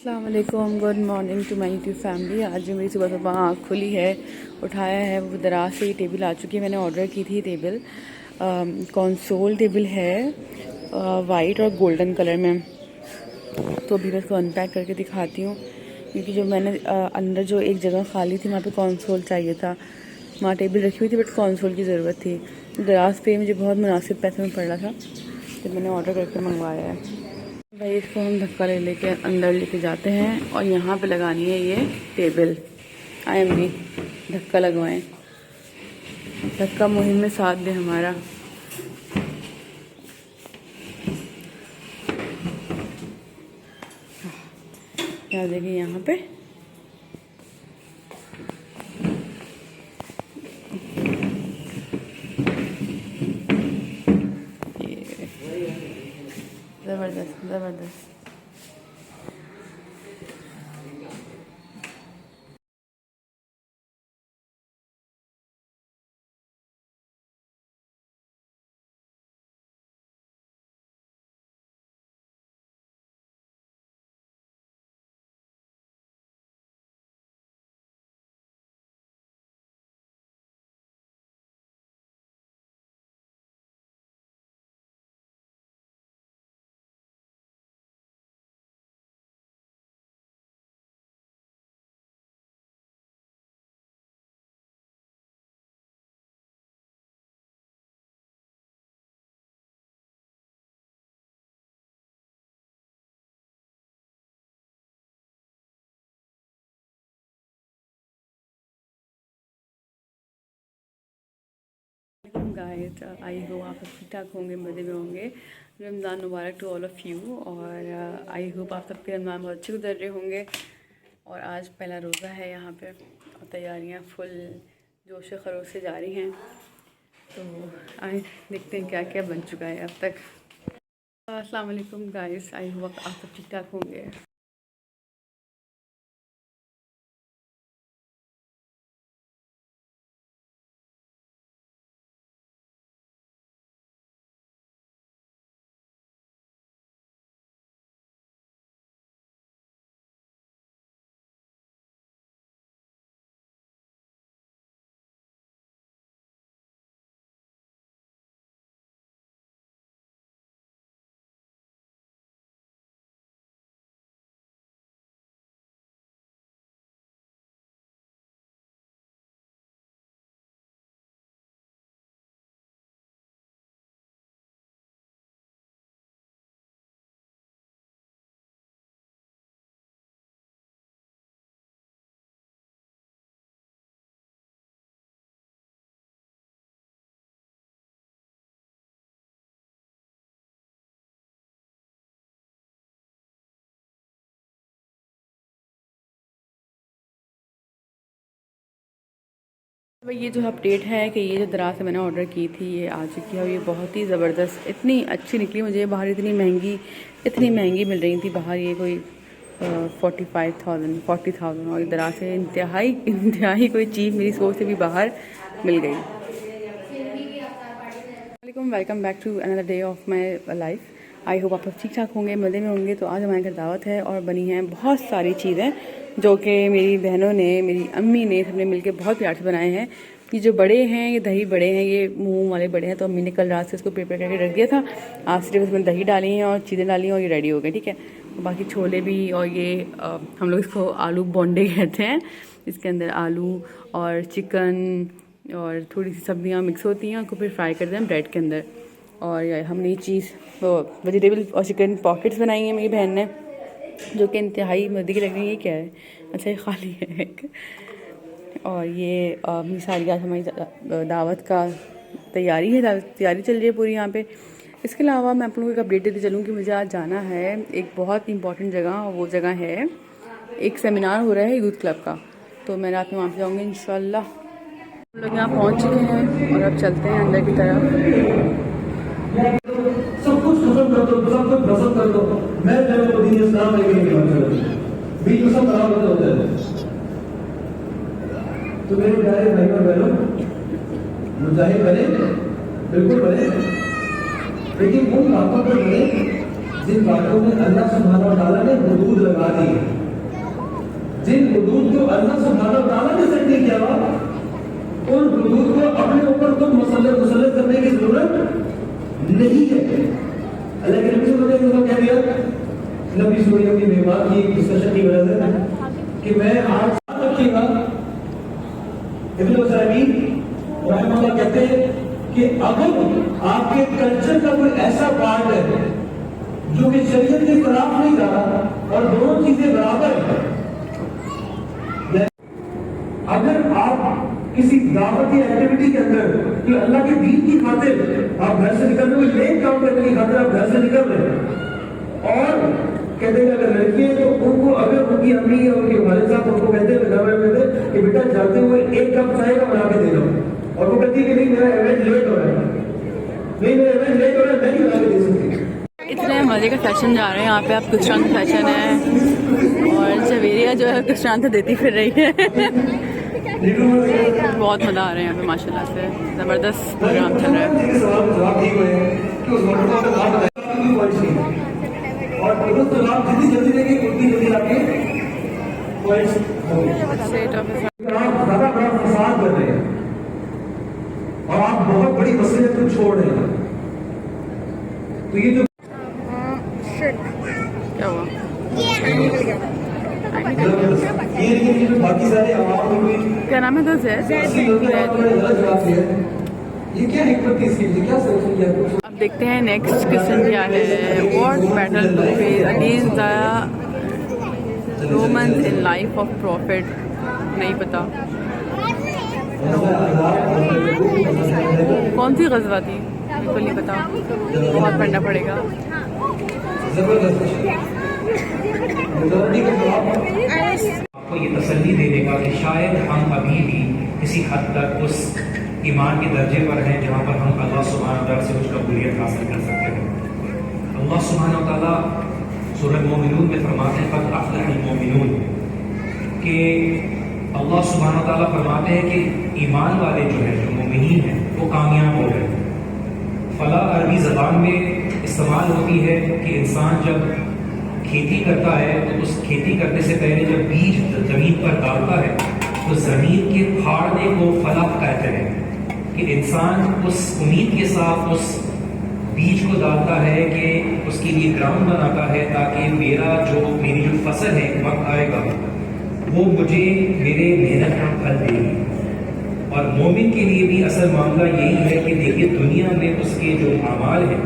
अस्सलाम वालेकुम, good morning to my YouTube family. आज जो मेरी सुबह सुबह आँख खुली है, उठाया है, वो दराज से ये टेबल आ चुकी है। मैंने ऑर्डर की थी टेबल, कंसोल टेबल है वाइट और गोल्डन कलर में। तो अभी मैं इसको अनपैक करके दिखाती हूँ, क्योंकि जो मैंने अंदर जो एक जगह खाली थी वहाँ पे कंसोल चाहिए था, वहाँ टेबल रखी हुई थी बट कंसोल की ज़रूरत थी। दराज पे मुझे बहुत मुनासिब पैसे में पड़ रहा था, तो मैंने ऑर्डर करके मंगवाया है। भाई इसको हम धक्का ले लेके अंदर लेके जाते हैं और यहाँ पे लगानी है ये टेबल। आए अम्मी, धक्का लगवाएं, धक्का मुहिम में साथ दे हमारा। क्या देखिए यहाँ पे ज़बरदस्त ज़बरदस्त। गाइस, आई होप आप सब ठीक ठाक होंगे, मज़े में होंगे। रमज़ान मुबारक टू ऑल ऑफ़ यू। और आई होप आप सबके रमज़ान बहुत अच्छे गुजर रहे होंगे। और आज पहला रोज़ा है यहाँ पे और तैयारियाँ फुल जोश खरोश से जारी हैं। तो आए देखते हैं क्या क्या बन चुका है अब तक। अस्सलाम वालेकुम गाइस, आई होप आप सब ठीक ठाक होंगे। भाई ये जो अपडेट है कि ये जो दराज से मैंने ऑर्डर की थी ये आ चुकी है और ये बहुत ही ज़बरदस्त, इतनी अच्छी निकली। मुझे बाहर इतनी महंगी मिल रही थी बाहर, ये कोई 40,000 और दराज से इंतहाई कोई चीज़ मेरी सोच से भी बाहर मिल गई। Welcome back to another day of my life. I hope आप ठीक ठाक होंगे, मज़े में होंगे। तो आज हमारे घर दावत है और बनी हैं बहुत सारी चीज़ें जो कि मेरी बहनों ने, मेरी अम्मी ने, सबने मिलके बहुत प्यार से बनाए हैं। ये जो बड़े हैं, ये दही बड़े हैं, ये मुंह वाले बड़े हैं। तो अम्मी ने कल रात से इसको प्रिपेयर करके रख दिया था। आज सिर्फ इसमें दही डाली हैं और चीज़ें डाली हैं और ये रेडी हो गए, ठीक है। तो बाकी छोले भी, और ये हम लोग इसको आलू बोंडे कहते हैं। इसके अंदर आलू और चिकन और थोड़ी सी सब्जियाँ मिक्स होती हैं, उसको फिर फ्राई करते हैं ब्रेड के अंदर। और हमने ये चीज़ वो वेजिटेबल और चिकन पॉकेट्स बनाई हैं मेरी बहन ने, जो कि इंतहाई मज़े की लग रही है। ये क्या है? अच्छा, ये खाली है एक। और ये सारी आज हमारी दावत का तैयारी चल रही है पूरी यहाँ पे। इसके अलावा मैं आप लोगों को एक अपडेट देती चलूँ कि मुझे आज जाना है एक बहुत इंपॉर्टेंट जगह, और वो जगह है एक सेमिनार हो रहा है यूथ क्लब का। तो मैं रात में वहाँ पे जाऊँगी इंशाल्लाह। हम लोग यहाँ पहुँच चुके हैं और अब चलते हैं अंदर की तरफ। सब कुछ खत्म कर दो, सब कुछ खत्म कर दो। मैं जब को दीन इस्लाम लेके निकल बीच में सब खराब होते हैं। तो मेरे प्यारे भाई और बहनों, मुजाहिद बने, बिल्कुल बने, लेकिन उन बातों पर बने जिन बातों में अल्लाह सुब्हानहू व तआला ने हुदूद लगा दी है। جو اللہ سبحانہ و تعالیٰ نے سیٹ نہیں کیا ہوا، ان حدود کو اپنے اوپر تو مسلط کرنے کی ضرورت نہیں ہے. اللہ کے نبی صلی اللہ علیہ وسلم کہہ دیا، نبی سوری اپنی مہمان کی ڈسکشن کی وجہ سے کہ میں آج ساتھ رکھیے گا. ابن عثیمین رحمہ اللہ کہتے ہیں کہ اگر آپ کے کلچر کا کوئی ایسا پارٹ ہے جو کہ شریعت کے خلاف نہیں رہا اور دونوں چیزیں برابر ہیں، اگر آپ کسی دعوتی ایکٹیویٹی کے اندر کہ اللہ کے دین کی خاطر آپ گھر سے نکل رہے ہو، نیک کام کرنے کی خاطر آپ گھر سے نکل رہے ہیں، اور کہتے ہیں اگر لڑکی ہے تو ان کو اگر ان کی امی اور ان کے والد صاحب ان کو کہتے ہیں گھر میں کہتے ہیں کہ بیٹا جاتے ہوئے ایک کپ چائے کا بنا کے دے دو، اور وہ کہتی ہے کہ نہیں میرا ایونٹ لیٹ ہو رہا ہے، نہیں میرا ایونٹ لیٹ ہو رہا ہے، میں نہیں بنا کے دے سکتی. اتنے مزے کا فیشن جا رہے ہیں یہاں پہ. آپ کچھ رنگ فیشن ہے اور جویریہ جو ہے کچھ رنگ دیتی پھر رہی ہے. بہت مزہ آ رہا ہے یہاں پہ ماشاء اللہ سے. زبردست پروگرام چل رہا ہے. اور جتنی جلدی دیں گے اتنی جلدی آپ کے آپ زیادہ بڑا فساد کر رہے ہیں اور آپ بہت بڑی مسئلے کو چھوڑ رہے ہیں. تو یہ جو کیا ہوا؟ یہ باقی سارے عوام کو بھی کیا نام ہے دوست یہ کیا حکمت تھی اس کی، کیا سوچ کیا؟ اب دیکھتے ہیں نیکسٹ کوسچن کیا ہے. What battle to face against the Romans in life of prophet. نہیں پتا کون سی غزوہ تھی، بالکل نہیں پتا. بہت پڑھنا پڑے گا. آپ کو یہ تسلی دینے کا کہ شاید ہم ابھی بھی کسی حد تک اس ایمان کے درجے پر ہیں جہاں پر ہم اللہ سبحانہ و تعالیٰ سے کچھ قبولیت حاصل کر سکتے ہیں. اللہ سبحانہ و تعالیٰ سورہ مومنون میں فرماتے ہیں قد افلح المومنون، کہ اللہ سبحانہ و تعالیٰ فرماتے ہیں کہ ایمان والے جو ہیں، جو مومنین ہیں، وہ کامیاب ہو گئے. فلاح عربی زبان میں استعمال ہوتی ہے کہ انسان جب کھیتی کرتا ہے تو اس کھیتی کرنے سے پہلے جب بیج زمین پر ڈالتا ہے تو زمین کے پھاڑنے کو فلاح کہتے ہیں، کہ انسان اس امید کے ساتھ اس بیج کو ڈالتا ہے کہ اس کے لیے گراؤنڈ بناتا ہے تاکہ میری جو فصل ہے وقت آئے گا وہ مجھے میرے محنت کا پھل دے گی. اور مومن کے لیے بھی اصل معاملہ یہی ہے کہ دیکھیے دنیا میں اس کے جو اعمال ہیں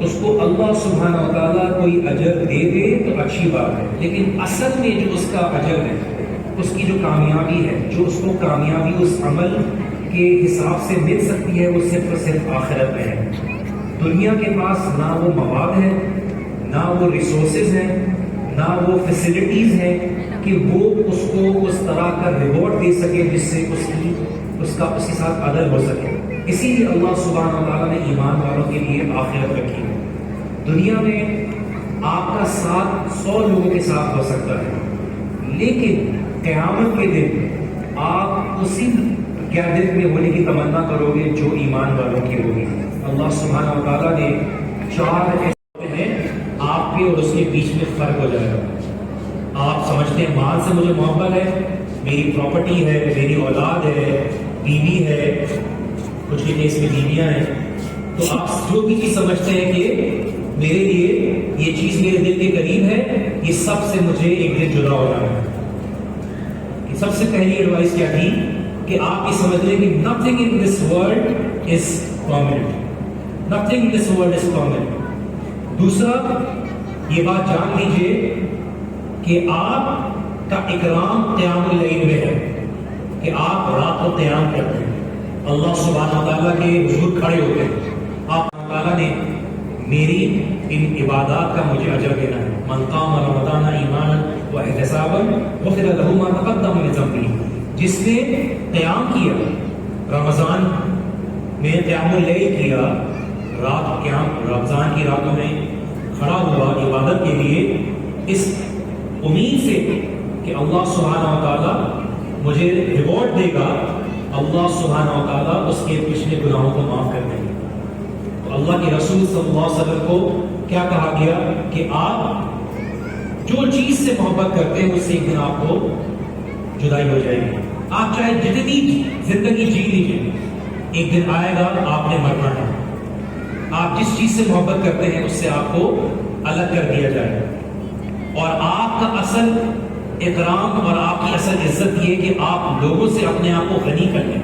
اس کو اللہ سبحانہ و تعالیٰ کوئی اجر دے دے تو اچھی بات ہے، لیکن اصل میں جو اس کا اجر ہے، اس کی جو کامیابی ہے، جو اس کو کامیابی اس عمل کے حساب سے مل سکتی ہے، وہ صرف اور صرف آخرت میں ہے. دنیا کے پاس نہ وہ مواد ہے، نہ وہ ریسورسز ہیں، نہ وہ فیسلٹیز ہیں کہ وہ اس کو اس طرح کا ریوارڈ دے سکے جس سے اس کے ساتھ عدل ہو سکے. اسی لیے اللہ سبحانہ و تعالیٰ نے ایمان والوں کے لیے آخرت رکھی ہے. دنیا میں آپ کا ساتھ 100 لوگوں کے ساتھ ہو سکتا ہے، لیکن قیامت کے دن آپ اسی گیدرنگ میں ہونے کی تمنا کرو گے جو ایمان والوں کی ہوگی. اللہ سبحانہ و تعالیٰ نے 4 ایسے ہیں آپ کے اور اس کے بیچ میں فرق ہو جائے گا. آپ سمجھتے ہیں مال سے مجھے محبت ہے، میری پراپرٹی ہے، میری اولاد ہے، بیوی ہے، کچھ کے کیس میں بیویاں ہیں، تو آپ جو بھی چیز سمجھتے ہیں کہ میرے لیے یہ چیز میرے دل کے قریب ہے، یہ سب سے مجھے ایک دن جدا ہو جانا ہے. سب سے پہلی ایڈوائس کیا تھی کہ آپ یہ سمجھ لیں کہ nothing in this world is permanent. Nothing in this world is permanent. دوسرا یہ بات جان لیجئے کہ آپ کا اکرام قیام اللیل میں ہے، کہ آپ رات کو قیام کرتے ہیں، اللہ سبحانہ تعالیٰ کے حضور کھڑے ہوتے ہیں. آپ تعالیٰ نے میری ان عبادات کا مجھے اجر دینا ہے. من قام رمضان ایمانا واحتسابا غفر له ما تقدم من ذنبه. جس نے قیام کیا، رمضان میں قیام اللیل کیا، رمضان کی راتوں میں کھڑا ہوا عبادت کے لیے، اس امید سے کہ اللہ سبحانہ و تعالیٰ مجھے ریوارڈ دے گا، اللہ سبحانہ و تعالیٰ اس کے پچھلے گناہوں کو معاف کر دیں گے. تو اللہ کے رسول صلی اللہ علیہ وسلم کو کیا کہا گیا کہ آپ جو چیز سے محبت کرتے ہیں اس سے ایک دن آپ کو जुदाई हो जाएगी। आप चाहे जितनी जिंदगी जी लीजिए, एक दिन आएगा आपने मरना है। आप जिस चीज से मोहब्बत करते हैं उससे आपको अलग कर दिया जाएगा। और आपका असल इकराम और आपकी असल इज्जत ये कि आप लोगों से अपने आप को गनी कर लें,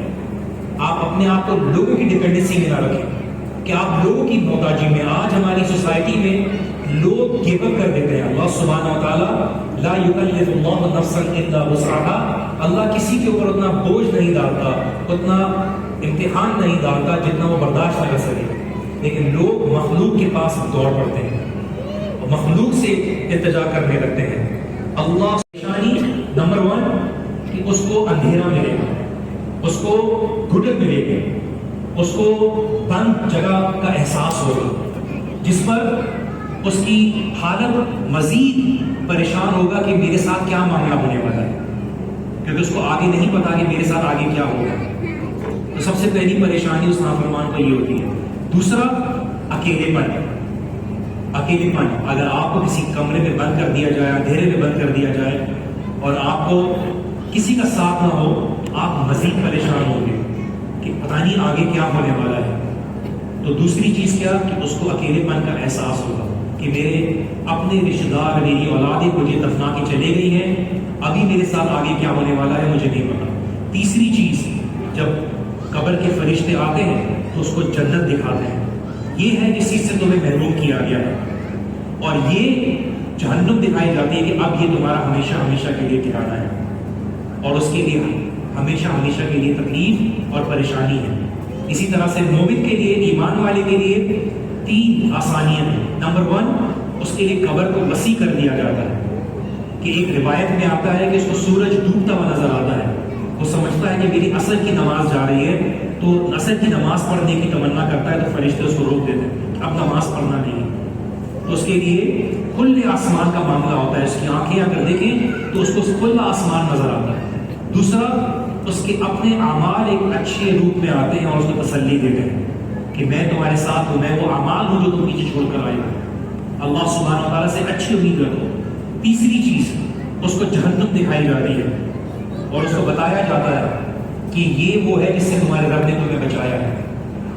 आप अपने आप को लोगों की डिपेंडेंसी में ना रखें कि आप लोगों की मोहताजी में। आज हमारी सोसाइटी में लोग गिव अप कर देते हैं। अल्लाह सुब्हानहू व तआला ला युकल्लिफुल्लाहु नफ्सन इल्ला वुसअहा, अल्लाह किसी के ऊपर उतना बोझ नहीं डालता, उतना इम्तिहान नहीं डालता जितना वो बर्दाश्त न कर सके। लेकिन लोग मखलूक के पास दौड़ पड़ते हैं और मखलूक से इल्तिजा करने लगते हैं। अल्लाह निशानी नंबर 1 कि उसको अंधेरा मिलेगा, उसको घुटन मिलेगी, उसको बंद जगह का एहसास होगा, जिस पर उसकी हालत मजीद परेशान होगा कि मेरे साथ क्या मामला होने वाला है, क्योंकि उसको आगे नहीं पता कि मेरे साथ आगे क्या होगा। तो सबसे पहली परेशानी उस नाफरमान को ये होती है। दूसरा, अकेलेपन। अकेलेपन, अगर आपको किसी कमरे में बंद कर दिया जाए, अंधेरे में बंद कर दिया जाए और आपको किसी का साथ ना हो, आप मजीद परेशान होंगे कि पता नहीं आगे क्या होने वाला है। तो दूसरी चीज क्या कि उसको अकेलेपन का एहसास होगा कि मेरे अपने रिश्तेदार, मेरी औलादें मुझे दफना के चले गई हैं, अभी मेरे साथ आगे क्या होने वाला है मुझे नहीं पता। तीसरी चीज, जब कब्र के फरिश्ते आते हैं तो उसको जन्नत दिखाते हैं। ये है जिस चीज से तुम्हें महरूम किया गया है, और ये जहन्नुम दिखाई जाती है कि अब ये तुम्हारा हमेशा हमेशा के लिए ठिकाना है, और उसके लिए हमेशा हमेशा के लिए तकलीफ और परेशानी है। इसी तरह से मोमिन के लिए, ईमान वाले के लिए 3 आसानियां हैं। नंबर 1, उसके लिए कब्र को वसी कर दिया जाता है कि एक रिवायत में आता है कि उसको सूरज डूबता हुआ नजर आता है। वो समझता है कि मेरी असर की नमाज जा रही है, तो असर की नमाज पढ़ने की तमन्ना करता है, तो फरिश्ते उसको रोक देते हैं, अब नमाज पढ़ना नहीं है। तो उसके लिए खुले आसमान का मामला होता है। उसकी आंखें अगर देखें तो उसको खुला आसमान नजर आता है। दूसरा, उसके अपने अमाल एक अच्छे रूप में आते हैं और उसको तसल्ली देते हैं कि मैं तुम्हारे साथ हूं, मैं वो अमाल हूं जो तुम पीछे छोड़कर आए हो। अल्लाह सुब्हानहू व तआला से अच्छी उम्मीद रखो। तीसरी चीज, उसको जहन्नुम दिखाई जाती है और उसको बताया जाता है कि ये वो है जिससे तुम्हारे रब ने तुम्हें बचाया है,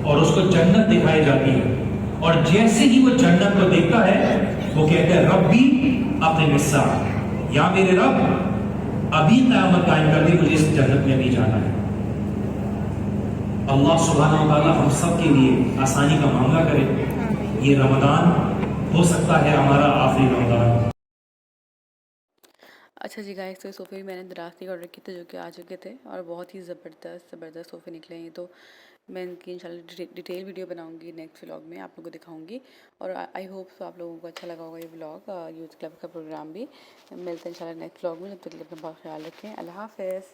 और उसको जन्नत दिखाई जाती है। और जैसे ही वो जन्नत को देखता है, वो कहता है रब्बी अपने मिस्सा, या मेरे रब अभी क़यामत कायम कर दी, मुझे इस जन्नत में भी जाना है। अल्लाह सुब्हानहू व तआला हम सब के लिए आसानी का मामला करे। ये रमज़ान हो सकता है हमारा आखिरी रमज़ान। अच्छा जी गाइस, तो ये सोफ़े भी मैंने दराज के ऑर्डर किए थे जो कि आ चुके थे, और बहुत ही ज़बरदस्त सोफ़े निकले हैं। तो मैं इनकी इंशाल्लाह डिटेल वीडियो बनाऊंगी नेक्स्ट व्लॉग में, आप लोगों को दिखाऊंगी। और आई होप तो आप लोगों को अच्छा लगा होगा ये व्लॉग, यूथ क्लब का प्रोग्राम भी। मिलते हैं इंशाल्लाह नेक्स्ट व्लॉग में, जब तक के लिए अपना बहुत ख्याल रखें। अल्लाह हाफ़िज़।